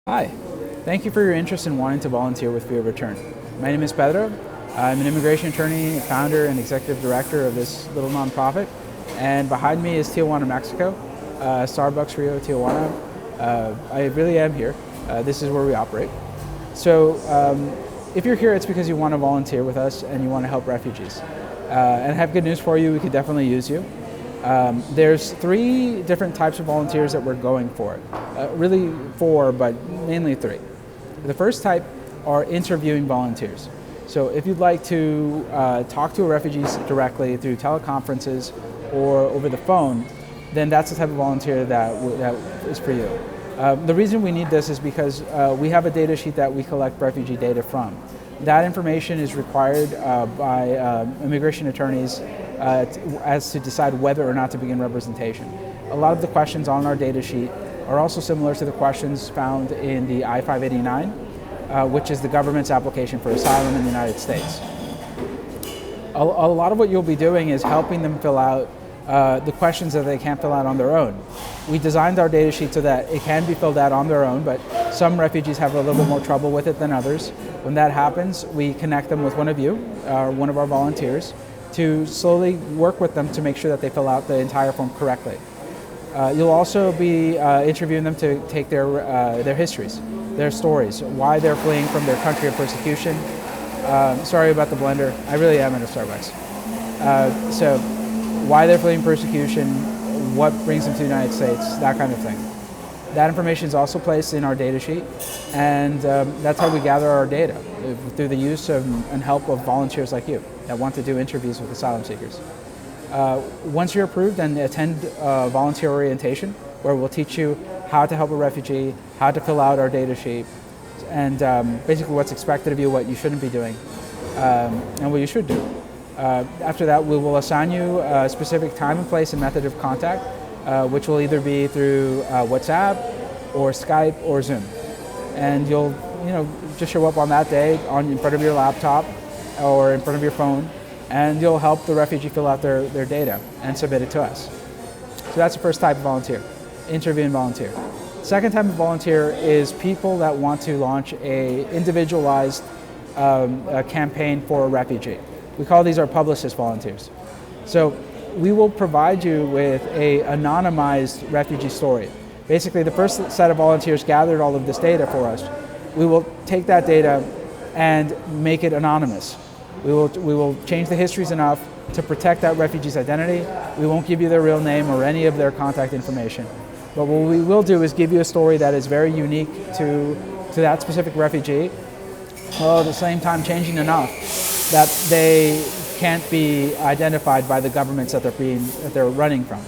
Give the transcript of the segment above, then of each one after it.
Hi, thank you for your interest in wanting to volunteer with Fear of Return. My name is Pedro. I'm an immigration attorney, founder, and executive director of this little nonprofit. And behind me is Tijuana, Mexico, Starbucks Rio Tijuana. I really am here. This is where we operate. So if you're here, it's because you want to volunteer with us and you want to help refugees. And I have good news for you, we could definitely use you. There's three different types of volunteers that we're going for. Really four, but mainly three. The first type are interviewing volunteers. So if you'd like to talk to a refugee directly through teleconferences or over the phone, then that's the type of volunteer that is for you. The reason we need this is because we have a data sheet that we collect refugee data from. That information is required by immigration attorneys as to decide whether or not to begin representation. A lot of the questions on our data sheet are also similar to the questions found in the I-589, which is the government's application for asylum in the United States. A lot of what you'll be doing is helping them fill out the questions that they can't fill out on their own. We designed our data sheet so that it can be filled out on their own, but some refugees have a little bit more trouble with it than others. When that happens, we connect them with one of you, one of our volunteers, to slowly work with them to make sure that they fill out the entire form correctly. You'll also be interviewing them to take their histories, their stories, why they're fleeing from their country of persecution. Sorry about the blender, I really am at a Starbucks. So why they're fleeing persecution, what brings them to the United States, that kind of thing. That information is also placed in our data sheet, and that's how we gather our data, through the use and help of volunteers like you that want to do interviews with asylum seekers. Once you're approved, then attend volunteer orientation, where we'll teach you how to help a refugee, how to fill out our data sheet, and basically what's expected of you, what you shouldn't be doing, and what you should do. After that, we will assign you a specific time and place and method of contact, which will either be through WhatsApp or Skype or Zoom. And you'll just show up on that day in front of your laptop or in front of your phone, and you'll help the refugee fill out their data and submit it to us. So that's the first type of volunteer, interview and volunteer. Second type of volunteer is people that want to launch a individualized campaign for a refugee. We call these our publicist volunteers. So we will provide you with a anonymized refugee story. Basically, the first set of volunteers gathered all of this data for us. We will take that data and make it anonymous. We will change the histories enough to protect that refugee's identity. We won't give you their real name or any of their contact information. But what we will do is give you a story that is very unique to that specific refugee, while at the same time changing enough that they can't be identified by the governments that they're running from.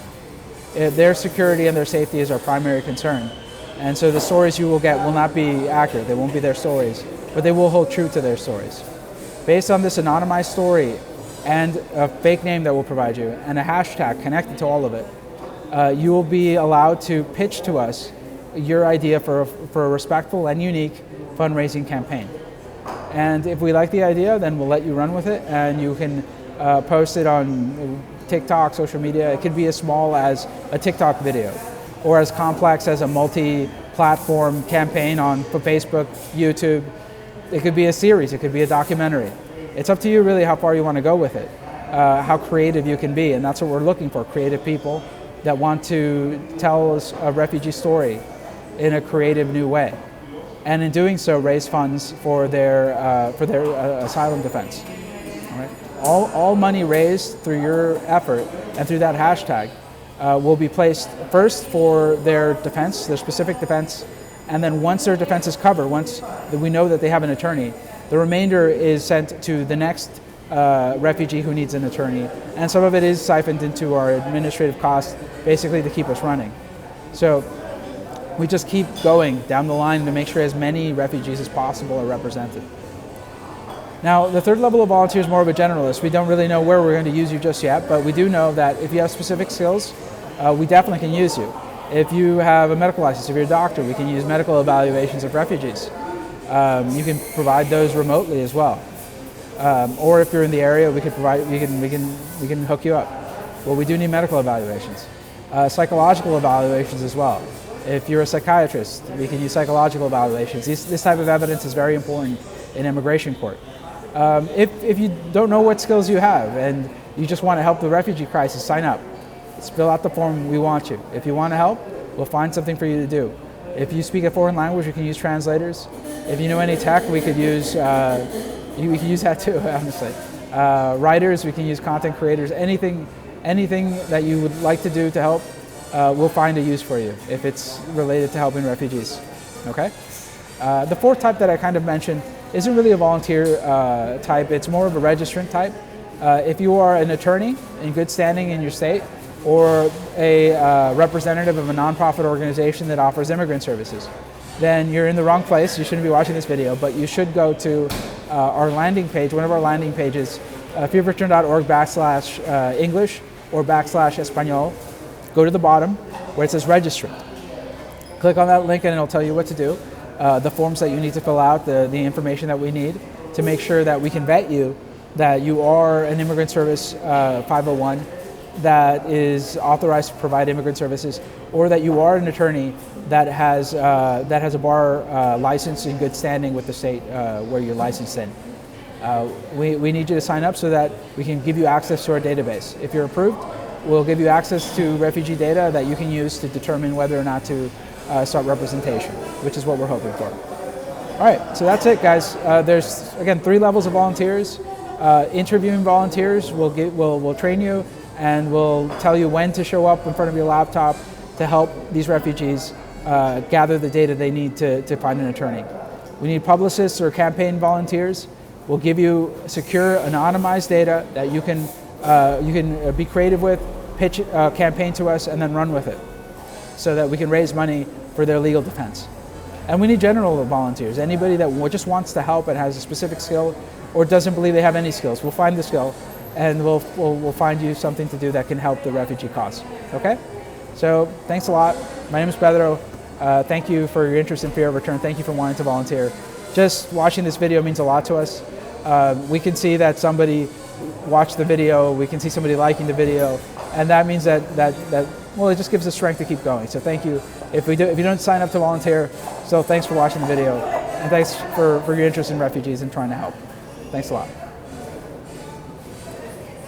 Their security and their safety is our primary concern. And so the stories you will get will not be accurate, they won't be their stories, but they will hold true to their stories. Based on this anonymized story and a fake name that we'll provide you and a hashtag connected to all of it, you will be allowed to pitch to us your idea for a respectful and unique fundraising campaign. And if we like the idea, then we'll let you run with it, and you can post it on TikTok, social media. It could be as small as a TikTok video, or as complex as a multi-platform campaign for Facebook, YouTube. It could be a series, it could be a documentary. It's up to you really how far you want to go with it, how creative you can be, and that's what we're looking for, creative people that want to tell us a refugee story in a creative new way. And in doing so, raise funds for their asylum defense. All right? All money raised through your effort and through that hashtag will be placed first for their defense, their specific defense, and then once their defense is covered, once we know that they have an attorney, the remainder is sent to the next refugee who needs an attorney, and some of it is siphoned into our administrative costs, basically to keep us running. So we just keep going down the line to make sure as many refugees as possible are represented. Now, the third level of volunteer is more of a generalist. We don't really know where we're going to use you just yet, but we do know that if you have specific skills, we definitely can use you. If you have a medical license, if you're a doctor, we can use medical evaluations of refugees. You can provide those remotely as well. Or if you're in the area, we can hook you up. Well, we do need medical evaluations, psychological evaluations as well. If you're a psychiatrist, we can use psychological evaluations. This type of evidence is very important in immigration court. If you don't know what skills you have and you just want to help the refugee crisis, sign up. Fill out the form, we want you. If you want to help, we'll find something for you to do. If you speak a foreign language, we can use translators. If you know any tech, we could use, we can use that too, honestly. Writers, we can use content creators, anything that you would like to do to help, we'll find a use for you if it's related to helping refugees, okay? The fourth type that I kind of mentioned isn't really a volunteer type, it's more of a registrant type. If you are an attorney in good standing in your state, or a representative of a nonprofit organization that offers immigrant services, then you're in the wrong place. You shouldn't be watching this video, but you should go to our landing page, one of our landing pages, fearofreturn.org/English or /Espanol. Go to the bottom where it says registrant. Click on that link and it'll tell you what to do, the forms that you need to fill out, the information that we need to make sure that we can vet you, that you are an immigrant service 501 that is authorized to provide immigrant services, or that you are an attorney that has a bar license in good standing with the state where you're licensed in. We need you to sign up so that we can give you access to our database. If you're approved, we'll give you access to refugee data that you can use to determine whether or not to start representation, which is what we're hoping for. All right, so that's it, guys. There's, again, 3 levels of volunteers. Interviewing volunteers, we'll train you, and we'll tell you when to show up in front of your laptop to help these refugees gather the data they need to find an attorney. We need publicists or campaign volunteers. We'll give you secure, anonymized data that you can be creative with, pitch a campaign to us, and then run with it so that we can raise money for their legal defense. And we need general volunteers, anybody that just wants to help and has a specific skill or doesn't believe they have any skills. We'll find the skill, and we'll find you something to do that can help the refugee cause, okay? So thanks a lot. My name is Pedro. Thank you for your interest in Fear of Return. Thank you for wanting to volunteer. Just watching this video means a lot to us. We can see that somebody watched the video, we can see somebody liking the video, and that means that well, it just gives us strength to keep going. So thank you. If you don't sign up to volunteer, so thanks for watching the video, and thanks for your interest in refugees and trying to help. Thanks a lot.